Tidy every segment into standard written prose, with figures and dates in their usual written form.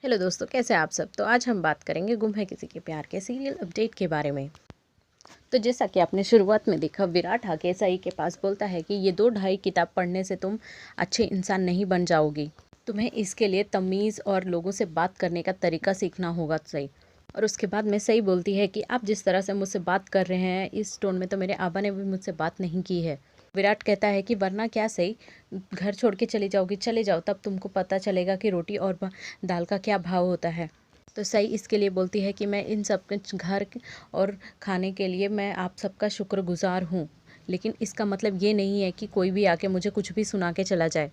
Hello दोस्तों, कैसे हैं आप सब। तो आज हम बात करेंगे गुम है किसी के प्यार के सीरियल अपडेट के बारे में। तो जैसा कि आपने शुरुआत में देखा, विराट आके सई के पास बोलता है कि ये 2 ढाई किताब पढ़ने से तुम अच्छे इंसान नहीं बन जाओगी। तुम्हें इसके लिए तमीज़ और लोगों से बात करने का तरीका सीखना होगा सई। और उसके बाद में सई बोलती है कि आप जिस तरह से मुझसे बात कर रहे हैं, इस टोन में तो मेरे आबा ने भी मुझसे बात नहीं की है। विराट कहता है कि वरना क्या सई, घर छोड़ के चली जाओगी, चले जाओ, तब तुमको पता चलेगा कि रोटी और दाल का क्या भाव होता है। तो सई इसके लिए बोलती है कि मैं इन सब के घर और खाने के लिए मैं आप सबका शुक्रगुजार हूँ, लेकिन इसका मतलब ये नहीं है कि कोई भी आके मुझे कुछ भी सुना के चला जाए।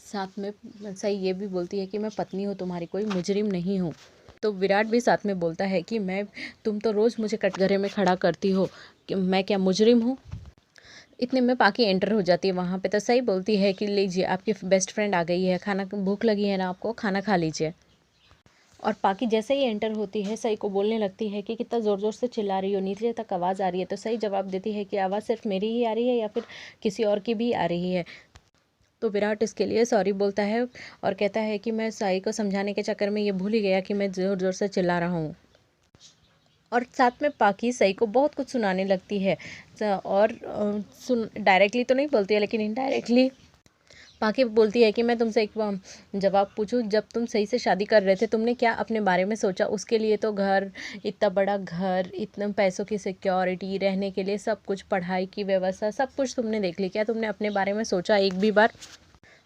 साथ में सई ये भी बोलती है कि मैं पत्नी हूँ तुम्हारी, कोई मुजरिम नहीं हूँ। तो विराट भी साथ में बोलता है कि तुम तो रोज़ मुझे कटघरे में खड़ा करती हो, कि मैं क्या मुजरिम हूँ। इतने में पाकी एंटर हो जाती है वहाँ पे। तो सही बोलती है कि लीजिए, आपकी बेस्ट फ्रेंड आ गई है, खाना भूख लगी है ना आपको, खाना खा लीजिए। और पाकी जैसे ही एंटर होती है, सई को बोलने लगती है कि कितना ज़ोर ज़ोर से चिल्ला रही हो, नीचे तक आवाज़ आ रही है। तो सई जवाब देती है कि आवाज़ सिर्फ मेरी ही आ रही है या फिर किसी और की भी आ रही है। तो विराट इसके लिए सॉरी बोलता है और कहता है कि मैं साई को समझाने के चक्कर में ये भूल ही गया कि मैं ज़ोर ज़ोर से चिल्ला रहा हूँ। और साथ में पाकी सई को बहुत कुछ सुनाने लगती है। और सुन डायरेक्टली तो नहीं बोलती है, लेकिन इनडायरेक्टली पाकी बोलती है कि मैं तुमसे एक जवाब पूछूं, जब तुम सही से शादी कर रहे थे, तुमने क्या अपने बारे में सोचा। उसके लिए तो घर, इतना बड़ा घर, इतने पैसों की सिक्योरिटी, रहने के लिए सब कुछ, पढ़ाई की व्यवस्था, सब कुछ तुमने देख ली, क्या तुमने अपने बारे में सोचा एक भी बार।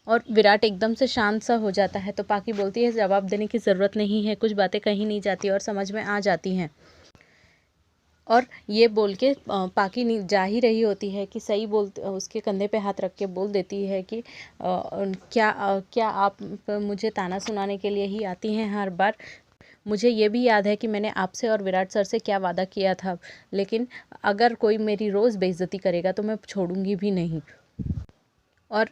और विराट एकदम से शांत सा हो जाता है। तो पाकी बोलती है जवाब देने की ज़रूरत नहीं है, कुछ बातें कहीं नहीं जाती और समझ में आ जाती हैं। और ये बोल के पाकी जा ही रही होती है कि सही उसके कंधे पे हाथ रख के बोल देती है कि क्या आप मुझे ताना सुनाने के लिए ही आती हैं हर बार। मुझे ये भी याद है कि मैंने आपसे और विराट सर से क्या वादा किया था, लेकिन अगर कोई मेरी रोज़ बेइज्जती करेगा तो मैं छोड़ूंगी भी नहीं। और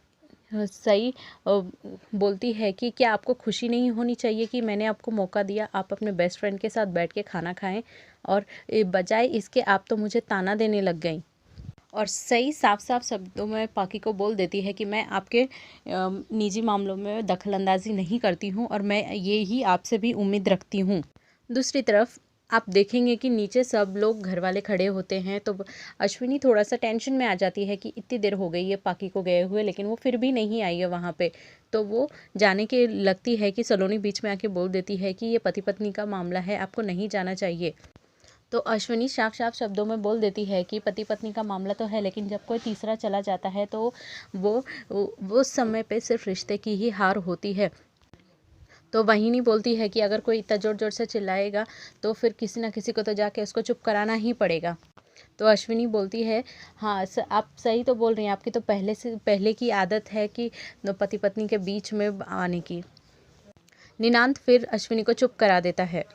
सही बोलती है कि क्या आपको खुशी नहीं होनी चाहिए कि मैंने आपको मौका दिया, आप अपने बेस्ट फ्रेंड के साथ बैठ के खाना खाएं, और बजाय इसके आप तो मुझे ताना देने लग गई। और सही साफ साफ शब्दों में पाकी को बोल देती है कि मैं आपके निजी मामलों में दखलंदाजी नहीं करती हूँ और मैं ये ही आपसे भी उम्मीद रखती हूँ। दूसरी तरफ आप देखेंगे कि नीचे सब लोग घर वाले खड़े होते हैं। तो अश्विनी थोड़ा सा टेंशन में आ जाती है कि इतनी देर हो गई है पाकी को गए हुए, लेकिन वो फिर भी नहीं आई है वहाँ पे। तो वो जाने के लगती है कि सलोनी बीच में आके बोल देती है कि ये पति पत्नी का मामला है, आपको नहीं जाना चाहिए। तो अश्विनी साफ साफ शब्दों में बोल देती है कि पति पत्नी का मामला तो है, लेकिन जब कोई तीसरा चला जाता है तो वो वो उस समय पे सिर्फ रिश्ते की ही हार होती है। तो वहीं नहीं बोलती है कि अगर कोई इतना ज़ोर ज़ोर से चिल्लाएगा तो फिर किसी ना किसी को तो जाके उसको चुप कराना ही पड़ेगा। तो अश्विनी बोलती है, हाँ आप सही तो बोल रही हैं, आपकी तो पहले की आदत है कि पति पत्नी के बीच में आने की। निनांत फिर अश्विनी को चुप करा देता है।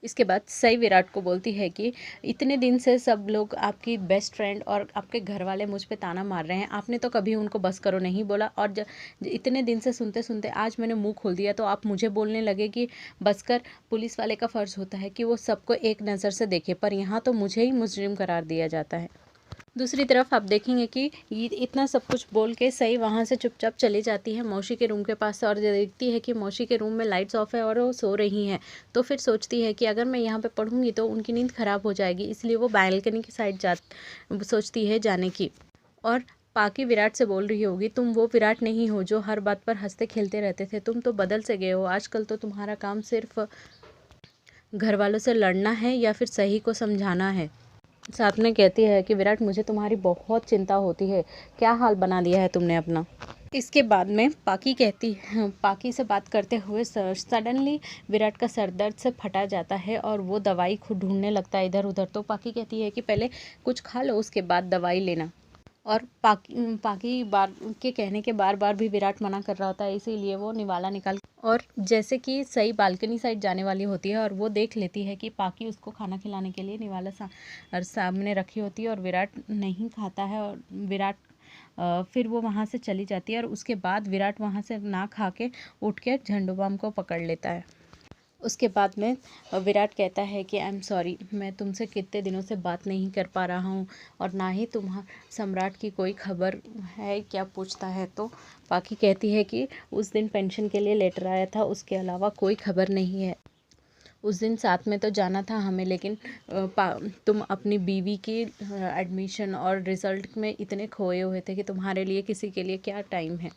इसके बाद सई विराट को बोलती है कि इतने दिन से सब लोग, आपकी बेस्ट फ्रेंड और आपके घर वाले मुझ पे ताना मार रहे हैं, आपने तो कभी उनको बस करो नहीं बोला, और इतने दिन से सुनते सुनते आज मैंने मुंह खोल दिया तो आप मुझे बोलने लगे कि बस कर। पुलिस वाले का फ़र्ज़ होता है कि वो सबको एक नज़र से देखे, पर यहाँ तो मुझे ही मुजरिम करार दिया जाता है। दूसरी तरफ आप देखेंगे कि ये इतना सब कुछ बोल के सई वहाँ से चुपचाप चली जाती है मौसी के रूम के पास से, और देखती है कि मौसी के रूम में लाइट्स ऑफ है और वो सो रही हैं। तो फिर सोचती है कि अगर मैं यहाँ पे पढ़ूंगी तो उनकी नींद ख़राब हो जाएगी, इसलिए वो बालकनी की साइड सोचती है जाने की। और पाकी विराट से बोल रही होगी, तुम वो विराट नहीं हो जो हर बात पर हंसते खेलते रहते थे, तुम तो बदल से गए हो, आजकल तो तुम्हारा काम सिर्फ घर वालों से लड़ना है या फिर सही को समझाना है। साथ में कहती है कि विराट, मुझे तुम्हारी बहुत चिंता होती है, क्या हाल बना दिया है तुमने अपना। इसके बाद में पाकी से बात करते हुए सडनली विराट का सर दर्द से फटा जाता है और वो दवाई खुद ढूंढने लगता है इधर उधर। तो पाकी कहती है कि पहले कुछ खा लो, उसके बाद दवाई लेना। और पाकी बार के कहने के बार बार भी विराट मना कर रहा होता है, इसीलिए वो निवाला निकाल, और जैसे कि सही बालकनी साइड जाने वाली होती है और वो देख लेती है कि पाकी उसको खाना खिलाने के लिए निवाला सामने रखी होती है और विराट नहीं खाता है। और विराट फिर वो वहाँ से चली जाती है और उसके बाद विराट वहाँ से ना खा के उठ के झंडू बाम को पकड़ लेता है। उसके बाद में विराट कहता है कि आई एम सॉरी, मैं तुमसे कितने दिनों से बात नहीं कर पा रहा हूँ और ना ही सम्राट की कोई खबर है क्या पूछता है। तो पाकी कहती है कि उस दिन पेंशन के लिए लेटर आया था, उसके अलावा कोई खबर नहीं है। उस दिन साथ में तो जाना था हमें, लेकिन तुम अपनी बीवी की एडमिशन और रिज़ल्ट में इतने खोए हुए थे कि तुम्हारे लिए किसी के लिए क्या टाइम है।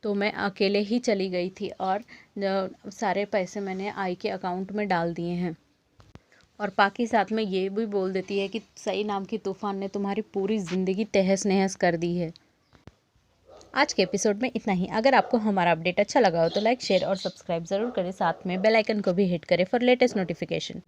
तो मैं अकेले ही चली गई थी और सारे पैसे मैंने आई के अकाउंट में डाल दिए हैं। और पाकि साथ में ये भी बोल देती है कि सई नाम की तूफान ने तुम्हारी पूरी ज़िंदगी तहस नहस कर दी है। आज के एपिसोड में इतना ही। अगर आपको हमारा अपडेट अच्छा लगा हो तो लाइक, शेयर और सब्सक्राइब ज़रूर करें। साथ में बेल आइकन को भी हिट करें फॉर लेटेस्ट नोटिफिकेशन।